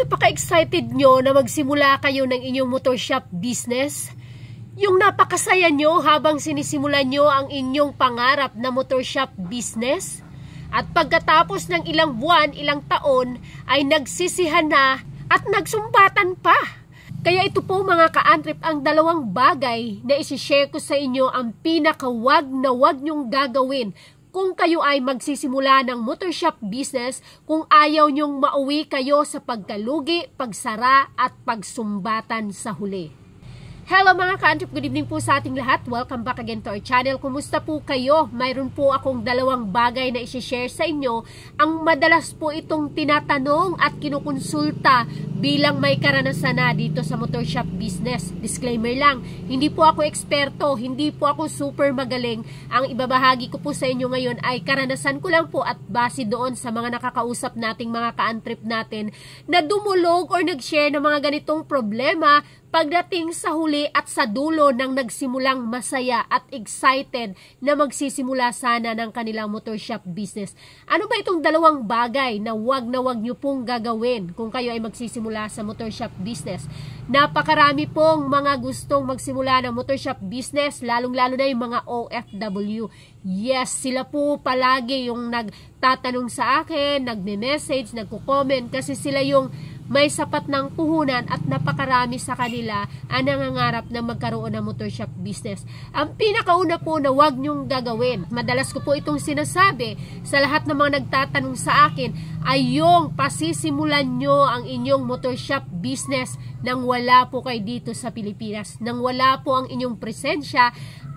napaka-excited nyo na magsimula kayo ng inyong motor shop business? Yung napakasaya nyo habang sinisimulan nyo ang inyong pangarap na motor shop business? At pagkatapos ng ilang buwan, ilang taon, ay nagsisihan na at nagsumbatan pa. Kaya ito po mga ka-antrip ang dalawang bagay na isishare ko sa inyo ang pinakawag na wag nyong gagawin kung kayo ay magsisimula ng motor shop business, kung ayaw nyong mauwi kayo sa pagkalugi, pagsara at pagsumbatan sa huli. Hello mga ka-antrip, good evening po sa ating lahat. Welcome back again to our channel. Kumusta po kayo? Mayroon po akong dalawang bagay na isishare sa inyo. Ang madalas po itong tinatanong at kinukonsulta bilang may karanasan na dito sa motor shop business. Disclaimer lang, hindi po ako eksperto, hindi po ako super magaling. Ang ibabahagi ko po sa inyo ngayon ay karanasan ko lang po at base doon sa mga nakakausap nating mga ka-antrip natin na dumulog or nag-share ng mga ganitong problema pagdating sa huli at sa dulo ng nagsimulang masaya at excited na magsisimula sana ng kanilang motor shop business. Ano ba itong dalawang bagay na wag nyo pong gagawin kung kayo ay magsisimula sa motor shop business? Napakarami pong mga gustong magsimula ng motor shop business, lalong-lalo na yung mga OFW. Yes, sila po palagi yung nagtatanong sa akin, nagme-message, nagko-comment kasi sila yung may sapat ng puhunan at napakarami sa kanila ang nangangarap na magkaroon ng motor shop business. Ang pinakauna po na wag nyong gagawin, madalas ko po itong sinasabi sa lahat ng mga nagtatanong sa akin, ay yung pasisimulan nyo ang inyong motor shop business nang wala po kayo dito sa Pilipinas, nang wala po ang inyong presensya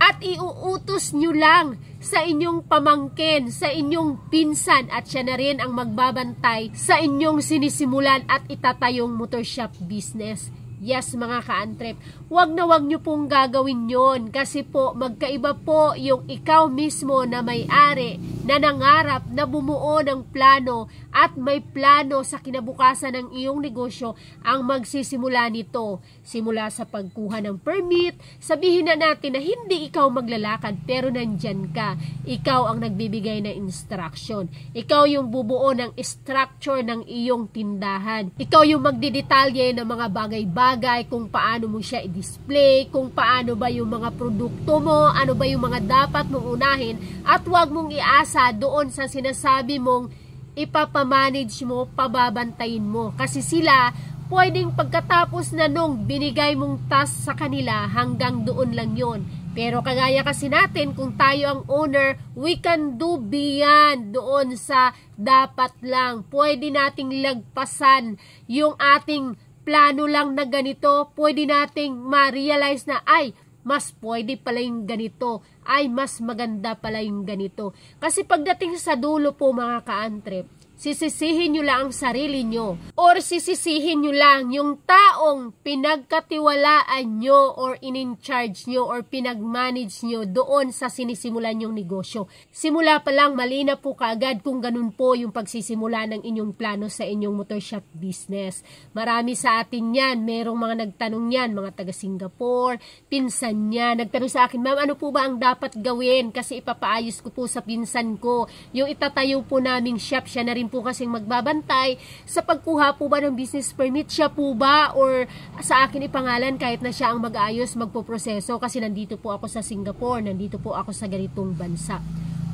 at iuutos nyo lang sa inyong pamangkin, sa inyong pinsan at siya na rin ang magbabantay sa inyong sinisimulan at itatayong motor shop business. Yes mga ka-antrip, wag na wag nyo pong gagawin yon kasi po magkaiba po yung ikaw mismo na may-ari na nangarap na bumuo ng plano at may plano sa kinabukasan ng iyong negosyo ang magsisimula nito. Simula sa pagkuha ng permit, sabihin na natin na hindi ikaw maglalakad pero nandyan ka. Ikaw ang nagbibigay ng instruction. Ikaw yung bubuo ng structure ng iyong tindahan. Ikaw yung magdidetalye ng mga bagay-bagay kung paano mo siya i-display, kung paano ba yung mga produkto mo, ano ba yung mga dapat mong unahin at huwag mong iasa doon sa sinasabi mong ipapamanage mo, pababantayin mo. Kasi sila, pwedeng pagkatapos na nung binigay mong task sa kanila, hanggang doon lang yon. Pero kagaya kasi natin, kung tayo ang owner, we can do beyond doon sa dapat lang. Pwede nating lagpasan yung ating plano lang na ganito. Pwede nating ma-realize na, ay, mas pwede pala yung ganito, ay mas maganda pala yung ganito. Kasi pagdating sa dulo po mga ka-antrip, sisisihin nyo lang ang sarili nyo or sisisihin nyo lang yung taong pinagkatiwalaan nyo or in-charge nyo or pinag-manage nyo doon sa sinisimulan nyong negosyo. Simula pa lang malina po kaagad kung ganun po yung pagsisimula ng inyong plano sa inyong motor shop business. Marami sa atin yan, merong mga nagtanong yan, mga taga Singapore, pinsan niya, nagtanong sa akin, ma'am, ano po ba ang dapat gawin? Kasi ipapaayos ko po sa pinsan ko. Yung itatayo po naming shop, siya na rin po kasing magbabantay sa pagkuha po ba ng business permit, siya po ba or sa akin ipangalan kahit na siya ang mag-ayos, magpoproseso kasi nandito po ako sa Singapore, nandito po ako sa ganitong bansa.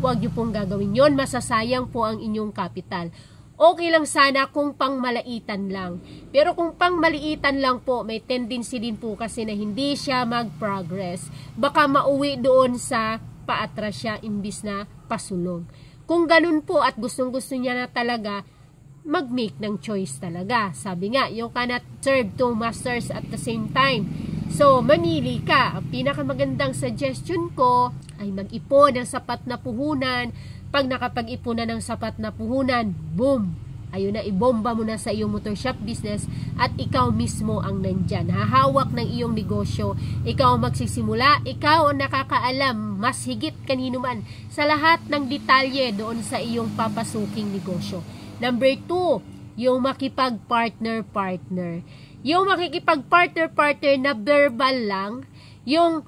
Huwag niyo pong gagawin yon, masasayang po ang inyong kapital. Okay lang sana kung pangmalaitan lang. Pero kung pangmaliitan lang po, may tendency din po kasi na hindi siya mag-progress. Baka mauwi doon sa paatras siya imbis na pasulong. Kung ganun po at gustong-gusto niya na talaga, mag-make ng choice talaga. Sabi nga, you cannot serve two masters at the same time. So, mamili ka. Ang pinakamagandang suggestion ko ay mag-ipon ng sapat na puhunan. Pag nakapag-ipunan ng sapat na puhunan, boom! Ayun na, ibomba mo na sa iyong motor shop business at ikaw mismo ang nandyan. Hahawak ng iyong negosyo. Ikaw ang magsisimula. Ikaw ang nakakaalam mas higit kanino man sa lahat ng detalye doon sa iyong papasuking negosyo. Number 2, yung makipag-partner-partner. Yung makikipag-partner-partner na verbal lang, yung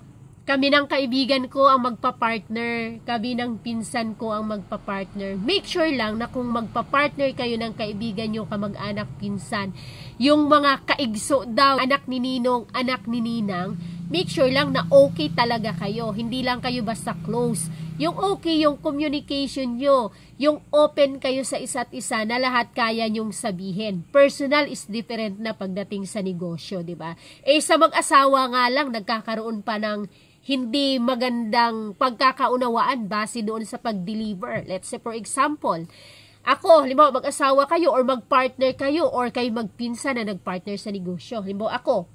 Kami ng kaibigan ko ang magpa-partner. Kami ng pinsan ko ang magpa-partner. Make sure lang na kung magpa-partner kayo ng kaibigan nyo, kamag-anak, pinsan, yung mga kaigso daw, anak ni Ninong, anak ni Ninang, make sure lang na okay talaga kayo. Hindi lang kayo basta close. Yung okay, yung communication nyo, yung open kayo sa isa't isa na lahat kaya nyong sabihin. Personal is different na pagdating sa negosyo, di ba? Sa mag-asawa nga lang, nagkakaroon pa ng hindi magandang pagkakaunawaan base doon sa pag-deliver. Let's say for example, ako, halimbawa mag-asawa kayo or mag-partner kayo or kayo magpinsan na nag-partner sa negosyo. Halimbawa ako,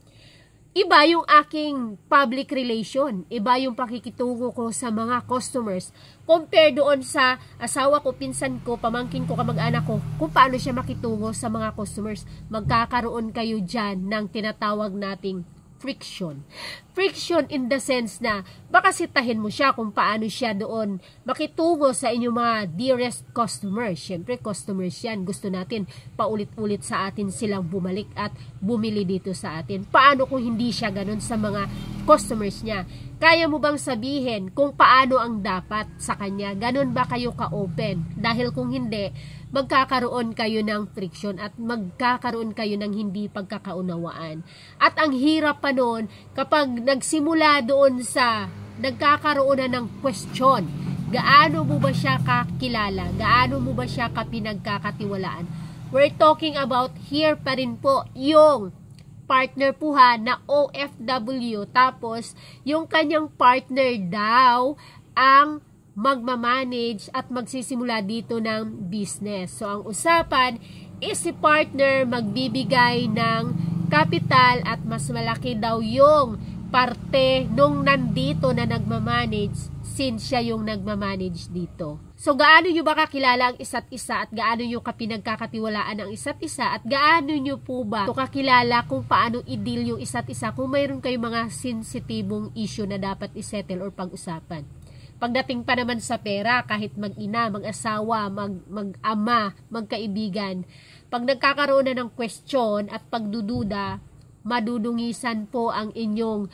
iba yung aking public relation, iba yung pakikitungo ko sa mga customers compare doon sa asawa ko, pinsan ko, pamangkin ko, kamag-anak ko, kung paano siya makitungo sa mga customers. Magkakaroon kayo dyan ng tinatawag nating friction. Friction in the sense na baka sitahin mo siya kung paano siya doon makitungo sa inyong mga dearest customers. Siyempre, customers yan. Gusto natin paulit-ulit sa atin silang bumalik at bumili dito sa atin. Paano kung hindi siya ganun sa mga customers niya? Kaya mo bang sabihin kung paano ang dapat sa kanya? Ganun ba kayo ka-open? Dahil kung hindi, magkakaroon kayo ng friction at magkakaroon kayo ng hindi pagkakaunawaan. At ang hirap pa noon kapag nagsimula doon sa nagkakaroon na ng question, gaano mo ba siya kakilala? Gaano mo ba siya kapinagkakatiwalaan? We're talking about here pa rin po yung partner po ha na OFW, tapos yung kanyang partner daw ang magmamanage at magsisimula dito ng business. So, ang usapan is si partner magbibigay ng capital at mas malaki daw yung parte nung nandito na nagmamanage since siya yung nagmamanage dito. So, gaano nyo ba kakilala ang isa't isa at gaano nyo kapinagkakatiwalaan ang isa't isa at gaano nyo po ba kakilala kung paano i-deal yung isa't isa kung mayroon kayong mga sensitibong issue na dapat isettle or pag-usapan. Pagdating pa naman sa pera, kahit mag-ina, mag-asawa, mag-ama, magkaibigan, pag nagkakaroon na ng question at pagdududa, madudungisan po ang inyong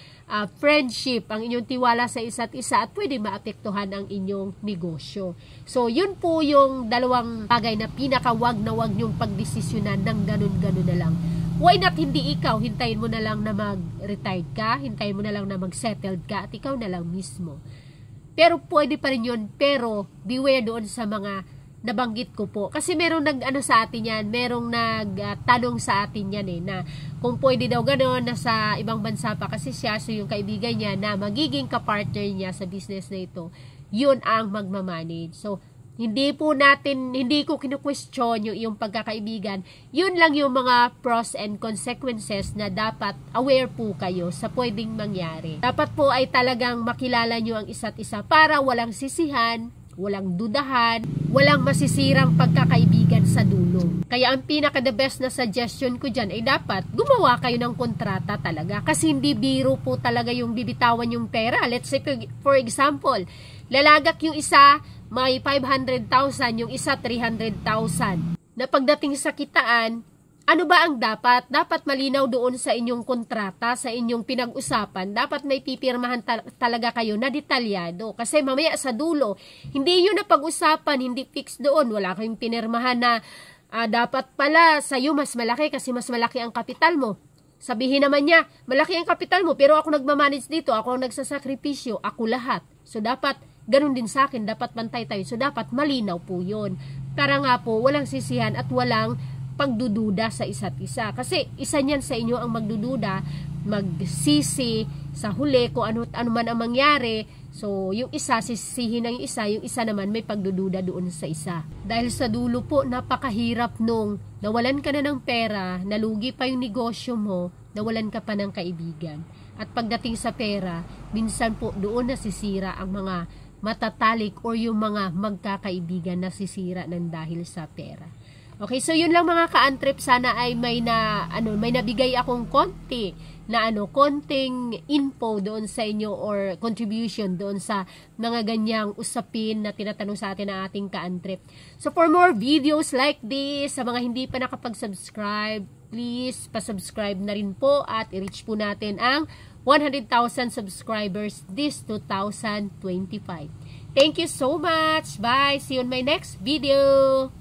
friendship, ang inyong tiwala sa isa't isa at pwede maapektuhan ang inyong negosyo. So, yun po yung dalawang bagay na pinakawag na wag nyong pagdesisyonan ng ganun-ganun na lang. Why not hindi ikaw? Hintayin mo na lang na mag-retired ka, hintayin mo na lang na mag-settled ka at ikaw na lang mismo. Pero pwede pa rin yun, pero beware doon sa mga nabanggit ko po. Kasi merong nag-ano sa atin yan, merong nagtanong sa atin yan na kung pwede daw gano'n, nasa ibang bansa pa kasi siya, so yung kaibigan niya na magiging kapartner niya sa business na ito, yun ang magmamanage. So, hindi ko kinu-question yung iyong pagkakaibigan. Yun lang yung mga pros and consequences na dapat aware po kayo sa pwedeng mangyari. Dapat po ay talagang makilala nyo ang isa't isa para walang sisihan, walang dudahan, walang masisirang pagkakaibigan sa dulo. Kaya ang pinaka-the best na suggestion ko dyan ay dapat gumawa kayo ng kontrata talaga. Kasi hindi biro po talaga yung bibitawan yung pera. Let's say, for example, lalagak yung isa, may 500,000, yung isa 300,000. Na pagdating sa kitaan, ano ba ang dapat? Dapat malinaw doon sa inyong kontrata, sa inyong pinag-usapan. Dapat may pipirmahan talaga kayo na detalyado. Kasi mamaya sa dulo, hindi yun na pag-usapan, hindi fix doon. Wala kayong pinirmahan na dapat pala sa'yo mas malaki kasi mas malaki ang kapital mo. Sabihin naman niya, malaki ang kapital mo pero ako nagmamanage dito, ako ang nagsasakripisyo, ako lahat. So dapat ganun din sa akin, dapat pantay tayo. So, dapat malinaw po yun. Para nga po, walang sisihan at walang pagdududa sa isa't isa. Kasi, isa niyan sa inyo ang magdududa, magsisi sa huli, kung ano man ang mangyari. So, yung isa, sisihin ng yung isa naman may pagdududa doon sa isa. Dahil sa dulo po, napakahirap nung nawalan ka na ng pera, nalugi pa yung negosyo mo, nawalan ka pa ng kaibigan. At pagdating sa pera, minsan po doon nasisira ang mga matatalik or yung mga magkakaibigan na sisira ng dahil sa pera. Okay, so yun lang mga ka-antrip, sana ay may nabigay akong konting info doon sa inyo or contribution doon sa mga ganyang usapin na tinatanong sa atin ng ating ka-antrip. So for more videos like this, sa mga hindi pa nakapag-subscribe, please pa-subscribe na rin po at i-reach po natin ang 100,000 subscribers this 2025. Thank you so much. Bye. See you on my next video.